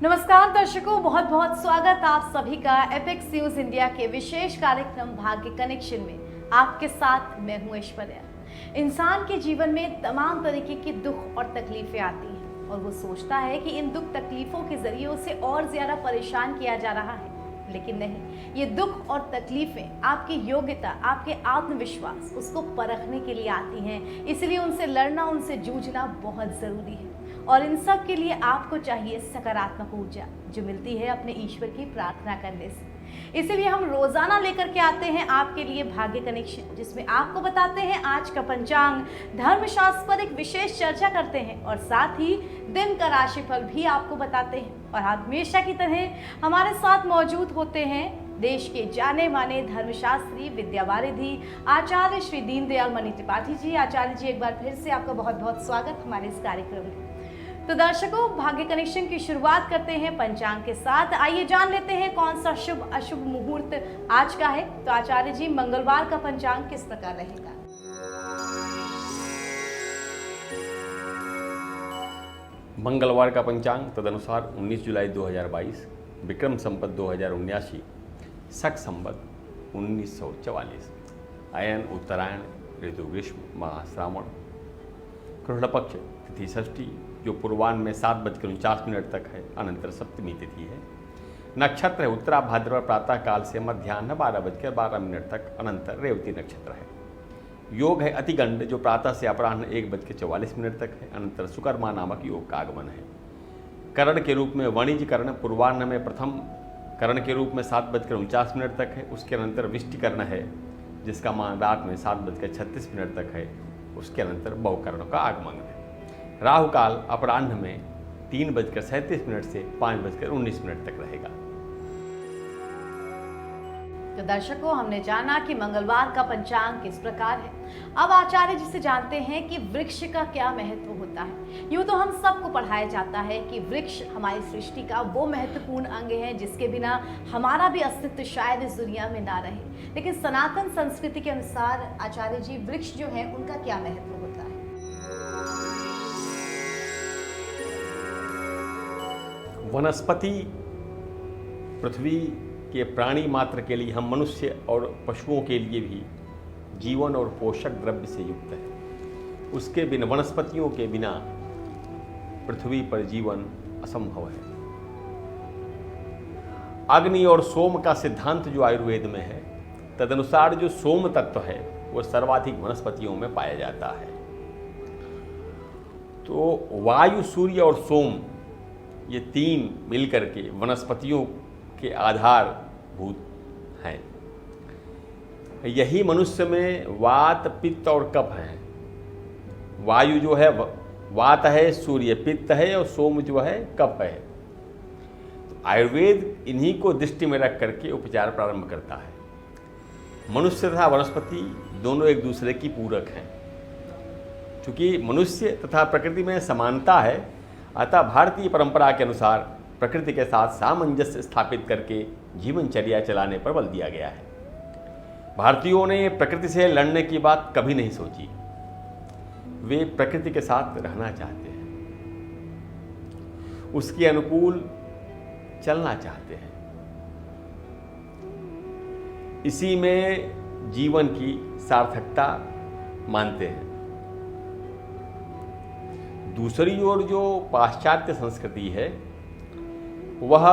नमस्कार दर्शकों, बहुत बहुत स्वागत आप सभी का एपेक्स न्यूज इंडिया के विशेष कार्यक्रम भाग्य कनेक्शन में। आपके साथ मैं हूं ऐश्वर्या। इंसान के जीवन में तमाम तरीके की दुख और तकलीफें आती हैं और वो सोचता है कि इन दुख तकलीफों के जरिए उसे और ज्यादा परेशान किया जा रहा है, लेकिन नहीं। ये दुख और तकलीफें आपकी योग्यता, आपके आत्मविश्वास उसको परखने के लिए आती हैं। इसलिए उनसे लड़ना, उनसे जूझना बहुत जरूरी है और इन सब के लिए आपको चाहिए सकारात्मक ऊर्जा जो मिलती है अपने ईश्वर की प्रार्थना करने से। इसीलिए हम रोजाना लेकर के आते हैं आपके लिए भाग्य कनेक्शन, जिसमें आपको बताते हैं आज का पंचांग, धर्मशास्त्र पर एक विशेष चर्चा करते हैं और साथ ही दिन का राशिफल भी आपको बताते हैं। और हमेशा की तरह हमारे साथ मौजूद होते हैं देश के जाने माने धर्मशास्त्री, विद्यावारिधि आचार्य श्री दीनदयाल मणि त्रिपाठी जी। आचार्य जी, एक बार फिर से आपका बहुत बहुत स्वागत हमारे इस कार्यक्रम में। तो दर्शकों, भाग्य कनेक्शन की शुरुआत करते हैं पंचांग के साथ। आइए जान लेते हैं कौन सा शुभ अशुभ मुहूर्त आज का है। तो आचार्य जी, मंगलवार का पंचांग किस प्रकार रहेगा? मंगलवार का पंचांग तदनुसार 19 जुलाई 2022, विक्रम संवत 2079, शक संवत 1944, अयन उत्तरायण, ऋतु ग्रीष्म, माह श्रावण, कृष्ण पक्ष, तिथि षष्ठी जो पूर्वान्ह में 7:49 तक है, अनंतर सप्तमी तिथि है। नक्षत्र है उत्तरा भाद्रवा, प्रातः काल से मध्याह्न 12:12 तक, अनंतर रेवती नक्षत्र है। योग है अतिगंड जो प्रातः से अपराह्न 1:44 तक है, अनंतर सुकर्मा नामक योग का आगमन है। करण के रूप में वाणिज्य करण पूर्वाह्न में प्रथम करण के रूप में 7:49 तक है, उसके अनंतर विष्टिकर्ण है जिसका मान रात में 7:36 तक है, उसके अनंतर बहुकर्ण का आगमन है। राहु काल अपराह्न में 3:37 से 5:19 तक रहेगा। तो दर्शकों, हमने जाना कि मंगलवार का पंचांग किस प्रकार है। अब आचार्य जी से जानते हैं कि वृक्ष का क्या महत्व होता है। यूं तो हम सबको पढ़ाया जाता है कि वृक्ष हमारी सृष्टि का वो महत्वपूर्ण अंग है जिसके बिना हमारा भी अस्तित्व शायद इस दुनिया में ना रहे। लेकिन सनातन संस्कृति के अनुसार आचार्य जी, वृक्ष जो है उनका क्या महत्व होता है? वनस्पति पृथ्वी के प्राणी मात्र के लिए, हम मनुष्य और पशुओं के लिए भी जीवन और पोषक द्रव्य से युक्त है। उसके बिना, वनस्पतियों के बिना पृथ्वी पर जीवन असंभव है। अग्नि और सोम का सिद्धांत जो आयुर्वेद में है, तदनुसार जो सोम तत्व है वो सर्वाधिक वनस्पतियों में पाया जाता है। तो वायु, सूर्य और सोम ये तीन मिलकर के वनस्पतियों के आधारभूत हैं। यही मनुष्य में वात, पित्त और कफ है। वायु जो है वात है, सूर्य पित्त है और सोम जो है कफ है। तो आयुर्वेद इन्हीं को दृष्टि में रख करके उपचार प्रारंभ करता है। मनुष्य तथा वनस्पति दोनों एक दूसरे की पूरक हैं। चूंकि मनुष्य तथा प्रकृति में समानता है, अतः भारतीय परंपरा के अनुसार प्रकृति के साथ सामंजस्य स्थापित करके जीवनचर्या चलाने पर बल दिया गया है। भारतीयों ने प्रकृति से लड़ने की बात कभी नहीं सोची। वे प्रकृति के साथ रहना चाहते हैं, उसके अनुकूल चलना चाहते हैं। इसी में जीवन की सार्थकता मानते हैं। दूसरी ओर जो पाश्चात्य संस्कृति है वह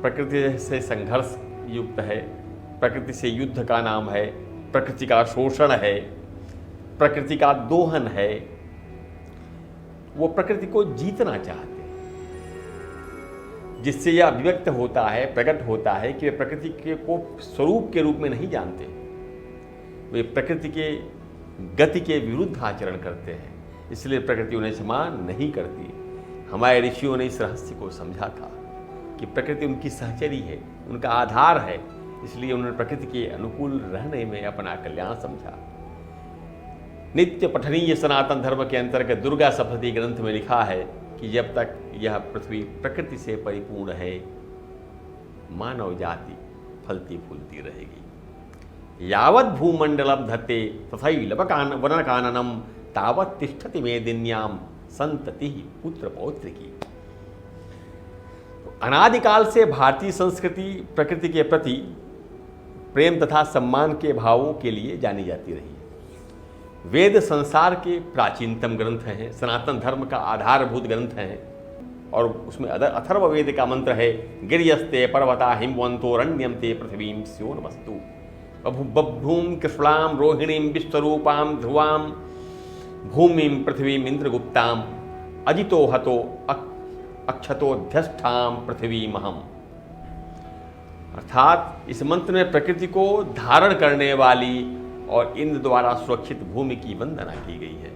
प्रकृति से संघर्ष युक्त है, प्रकृति से युद्ध का नाम है, प्रकृति का शोषण है, प्रकृति का दोहन है। वो प्रकृति को जीतना चाहते हैं, जिससे यह अभिव्यक्त होता है, प्रकट होता है कि वे प्रकृति के को स्वरूप के रूप में नहीं जानते। वे प्रकृति के गति के विरुद्ध आचरण करते हैं, इसलिए प्रकृति उन्हें क्षमा नहीं करती। हमारे ऋषियों ने इस रहस्य को समझा था कि प्रकृति उनकी सहचरी है, उनका आधार है, इसलिए उन्होंने प्रकृति के अनुकूल रहने में अपना कल्याण समझा। नित्य पठनीय सनातन धर्म के अंतर्गत दुर्गा सप्तशती ग्रंथ में लिखा है कि जब तक यह पृथ्वी प्रकृति से परिपूर्ण है, मानव जाति फलती फूलती रहेगी। यावत् भूमंडलम धत्ते तथैव वनकाननम तावत् तिष्ठति मेदिन्याम संतति पुत्र पौत्र की। अनादिकाल से भारतीय संस्कृति प्रकृति के प्रति प्रेम तथा सम्मान के भावों के लिए जानी जाती रही है। वेद संसार के प्राचीनतम ग्रंथ हैं, सनातन धर्म का आधारभूत ग्रंथ हैं, और उसमें अथर्ववेद का मंत्र है, गिर्यस्ते पर्वता हिमवंतोरण्यम ते पृथ्वीं स्योनमस्तु बभूम कृष्णाम रोहिणीं विश्वरूपां ध्रुवां भूमिं पृथ्वीं इंद्रगुप्तां अजितो हतो अक्षतोध्यष्ठां पृथ्वी महम। अर्थात इस मंत्र में प्रकृति को धारण करने वाली और इंद्र द्वारा सुरक्षित भूमि की वंदना की गई है।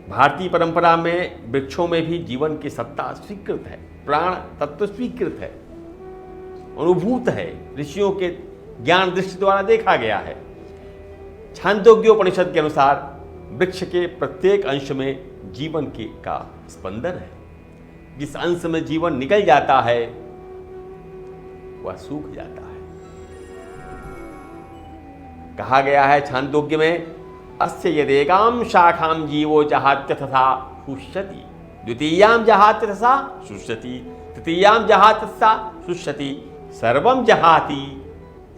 भारतीय परंपरा में वृक्षों में भी जीवन की सत्ता स्वीकृत है, प्राण तत्व स्वीकृत है, अनुभूत है, ऋषियों के ज्ञान दृष्टि द्वारा देखा गया है। छांदोग्योपनिषद के अनुसार वृक्ष के प्रत्येक अंश में जीवन का स्पंदन है। जिस अंश में जीवन निकल जाता है वह सूख जाता है। कहा गया है छांदोग्य में, अस्य यदेकाम शाखाम जीवो जहात्य तथा शुष्यति, द्वितीयाम जहात्य तथा शुष्यति, तृतीयाम जहात्य तथा शुष्यति, सर्वम जहाति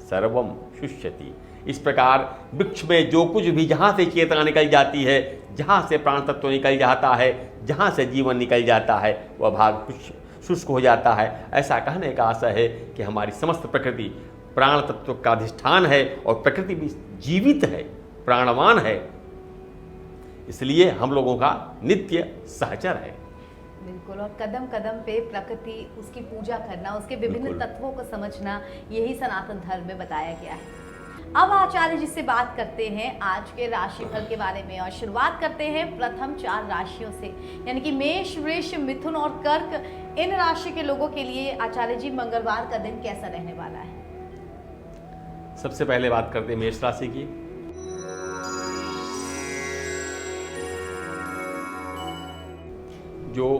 सर्वम शुष्यति। इस प्रकार वृक्ष में जो कुछ भी, जहां से चेतना निकल जाती है, जहां से प्राण तत्व निकल जाता है, जहां से जीवन निकल जाता है, वह भाग शुष्क हो जाता है। ऐसा कहने का आशय है कि हमारी समस्त प्रकृति प्राण तत्व का अधिष्ठान है और प्रकृति भी जीवित है, प्राणवान है, इसलिए हम लोगों का नित्य सहचर है। बिल्कुल, और कदम कदम पे प्रकृति, उसकी पूजा करना, उसके विभिन्न तत्वों को समझना, यही सनातन धर्म में बताया गया है। अब आचार्य जी से बात करते हैं आज के राशिफल के बारे में, और शुरुआत करते हैं प्रथम 4 राशियों से, यानी कि मेष, वृष, मिथुन और कर्क। इन राशि के लोगों के लिए आचार्य जी मंगलवार का दिन कैसा रहने वाला है? सबसे पहले बात करते हैं मेष राशि की। जो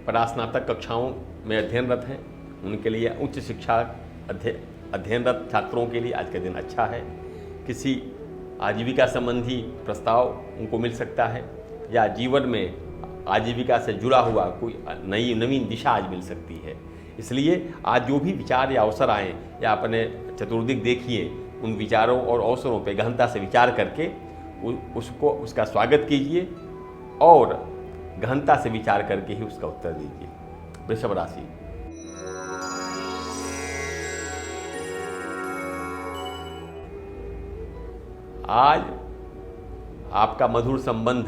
परास्नातक कक्षाओं में अध्ययनरत हैं उनके लिए, उच्च शिक्षा अध्ययनरत छात्रों के लिए आज का दिन अच्छा है। किसी आजीविका संबंधी प्रस्ताव उनको मिल सकता है, या जीवन में आजीविका से जुड़ा हुआ कोई नवीन दिशा आज मिल सकती है। इसलिए आज जो भी विचार या अवसर आए, या अपने चतुर्दिक देखिए, उन विचारों और अवसरों पर गहनता से विचार करके उसका स्वागत कीजिए और गहनता से विचार करके ही उसका उत्तर दीजिए। वृषभ राशि, आज आपका मधुर संबंध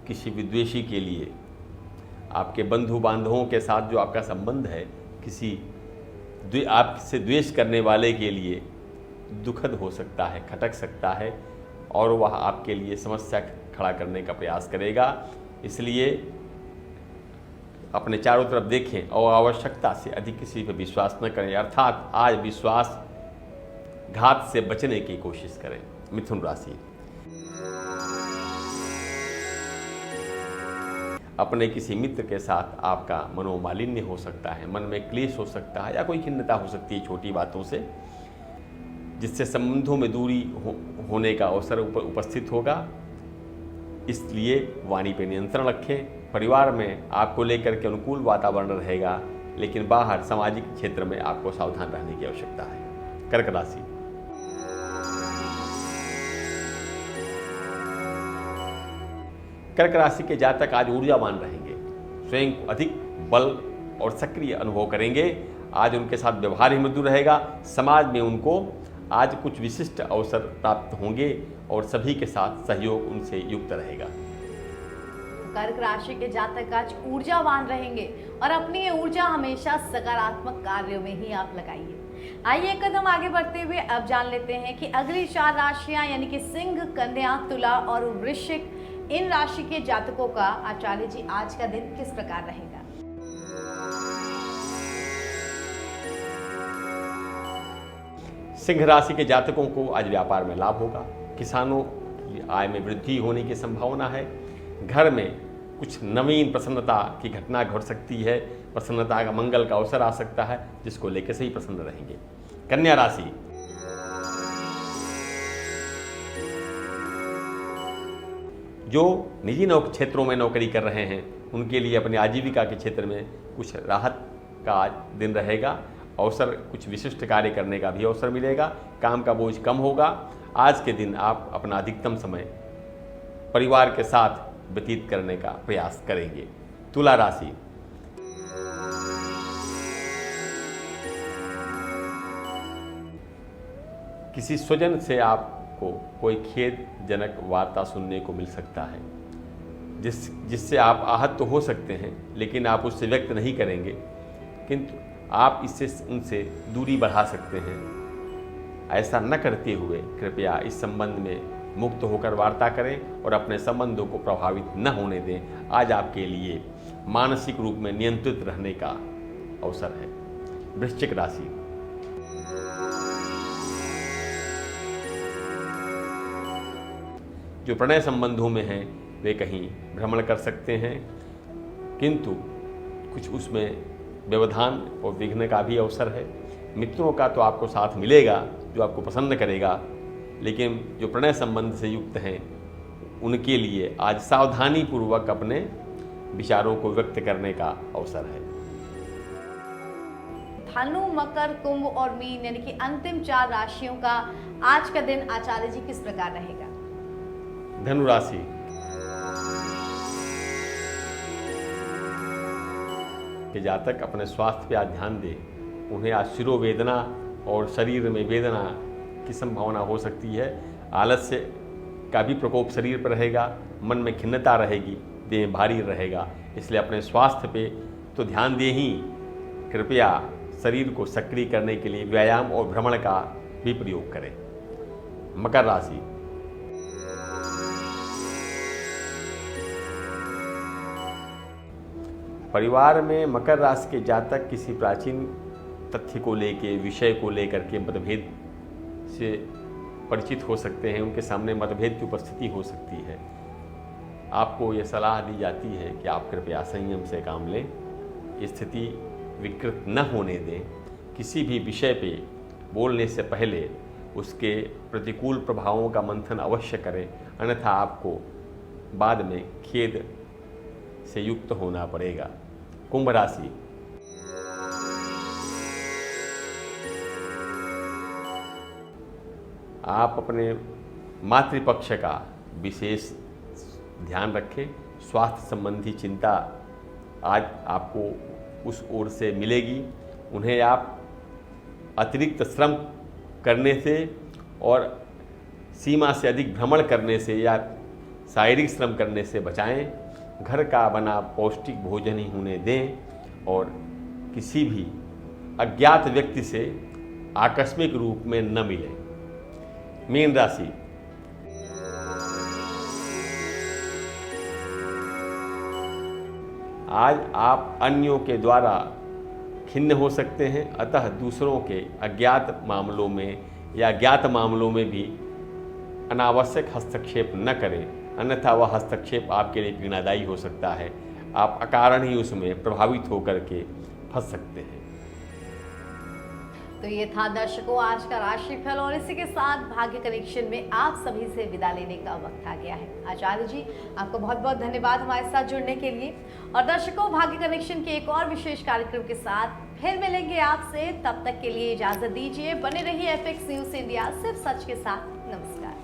किसी विद्वेषी के लिए, आपके बंधु बांधवों के साथ जो आपका संबंध है, किसी आपसे द्वेष करने वाले के लिए दुखद हो सकता है, खटक सकता है, और वह आपके लिए समस्या खड़ा करने का प्रयास करेगा। इसलिए अपने चारों तरफ देखें और आवश्यकता से अधिक किसी पर विश्वास न करें, अर्थात आज विश्वासघात से बचने की कोशिश करें। मिथुन राशि, अपने किसी मित्र के साथ आपका मनोमालिन्य हो सकता है, मन में क्लेश हो सकता है, या कोई खिन्नता हो सकती है छोटी बातों से, जिससे संबंधों में दूरी होने का अवसर उपस्थित होगा। इसलिए वाणी पर नियंत्रण रखें। परिवार में आपको लेकर के अनुकूल वातावरण रहेगा, लेकिन बाहर सामाजिक क्षेत्र में आपको सावधान रहने की आवश्यकता है। कर्क राशि, कर्क राशि के जातक आज ऊर्जावान रहेंगे, स्वयं को अधिक बल और सक्रिय अनुभव करेंगे। आज उनके साथ व्यवहार ही मृदु रहेगा। समाज में उनको आज कुछ विशिष्ट अवसर प्राप्त होंगे और सभी के साथ सहयोग उनसे युक्त रहेगा। कर्क राशि के जातक आज ऊर्जावान रहेंगे और अपनी ये ऊर्जा हमेशा सकारात्मक कार्यों में ही आप लगाइए। आइए एक कदम आगे बढ़ते हुए अब जान लेते हैं कि अगली 4 राशियां, यानी कि सिंह, कन्या, तुला और वृश्चिक, इन राशि के जातकों का आचार्य जी आज का दिन किस प्रकार रहेगा? सिंह राशि के जातकों को आज व्यापार में लाभ होगा। किसानों की आय में वृद्धि होने की संभावना है। घर में कुछ नवीन प्रसन्नता की घटना घट सकती है। प्रसन्नता का, मंगल का अवसर आ सकता है, जिसको लेकर से ही प्रसन्न रहेंगे। कन्या राशि, जो निजी क्षेत्रों में नौकरी कर रहे हैं उनके लिए अपने आजीविका के क्षेत्र में कुछ राहत का आज दिन रहेगा। अवसर, कुछ विशिष्ट कार्य करने का भी अवसर मिलेगा, काम का बोझ कम होगा। आज के दिन आप अपना अधिकतम समय परिवार के साथ व्यतीत करने का प्रयास करेंगे। तुला राशि, किसी स्वजन से आपको कोई खेदजनक वार्ता सुनने को मिल सकता है, जिससे आप आहत तो हो सकते हैं, लेकिन आप उससे व्यक्त नहीं करेंगे, किंतु आप इससे उनसे दूरी बढ़ा सकते हैं। ऐसा न करते हुए कृपया इस संबंध में मुक्त होकर वार्ता करें और अपने संबंधों को प्रभावित न होने दें। आज आपके लिए मानसिक रूप में नियंत्रित रहने का अवसर है। वृश्चिक राशि, जो प्रणय संबंधों में हैं वे कहीं भ्रमण कर सकते हैं, किंतु कुछ उसमें व्यवधान और विघ्न का भी अवसर है। मित्रों का तो आपको साथ मिलेगा जो आपको पसंद करेगा, लेकिन जो प्रणय संबंध से युक्त हैं उनके लिए आज सावधानी पूर्वक अपने विचारों को व्यक्त करने का अवसर है। धनु, मकर, कुंभ और मीन यानी कि अंतिम 4 राशियों का आज का दिन आचार्य जी किस प्रकार रहेगा? धनु राशि, के जातक अपने स्वास्थ्य पे आज ध्यान दें। उन्हें आज शिरोवेदना और शरीर में वेदना की संभावना हो सकती है। आलस्य का भी प्रकोप शरीर पर रहेगा, मन में खिन्नता रहेगी, देह भारी रहेगा, इसलिए अपने स्वास्थ्य पे तो ध्यान दें ही, कृपया शरीर को सक्रिय करने के लिए व्यायाम और भ्रमण का भी प्रयोग करें। मकर राशि, परिवार में मकर राशि के जातक किसी प्राचीन तथ्य को लेके, विषय को लेकर के मतभेद से परिचित हो सकते हैं। उनके सामने मतभेद की उपस्थिति हो सकती है। आपको ये सलाह दी जाती है कि आप कृपया संयम से काम लें, स्थिति विकृत न होने दें। किसी भी विषय पे बोलने से पहले उसके प्रतिकूल प्रभावों का मंथन अवश्य करें, अन्यथा आपको बाद में खेद से युक्त होना पड़ेगा। कुंभ राशि, आप अपने मातृपक्ष का विशेष ध्यान रखें। स्वास्थ्य संबंधी चिंता आज आपको उस ओर से मिलेगी। उन्हें आप अतिरिक्त श्रम करने से और सीमा से अधिक भ्रमण करने से या शारीरिक श्रम करने से बचाएं। घर का बना पौष्टिक भोजन ही उन्हें दें और किसी भी अज्ञात व्यक्ति से आकस्मिक रूप में न मिलें। मीन राशि, आज आप अन्यों के द्वारा खिन्न हो सकते हैं, अतः दूसरों के अज्ञात मामलों में या ज्ञात मामलों में भी अनावश्यक हस्तक्षेप न करें, अन्यथा वह हस्तक्षेप आपके लिए पीड़ादायी हो सकता है। आप अकारण ही उसमें प्रभावित होकर के फंस सकते हैं। तो ये था दर्शकों आज का राशिफल, और इसी के साथ भाग्य कनेक्शन में आप सभी से विदा लेने का वक्त आ गया है। आचार्य जी, आपको बहुत बहुत धन्यवाद हमारे साथ जुड़ने के लिए। और दर्शकों, भाग्य कनेक्शन के एक और विशेष कार्यक्रम के साथ फिर मिलेंगे आपसे। तब तक के लिए इजाजत दीजिए। बने रहिए एपेक्स न्यूज़ इंडिया, सिर्फ सच के साथ। नमस्कार।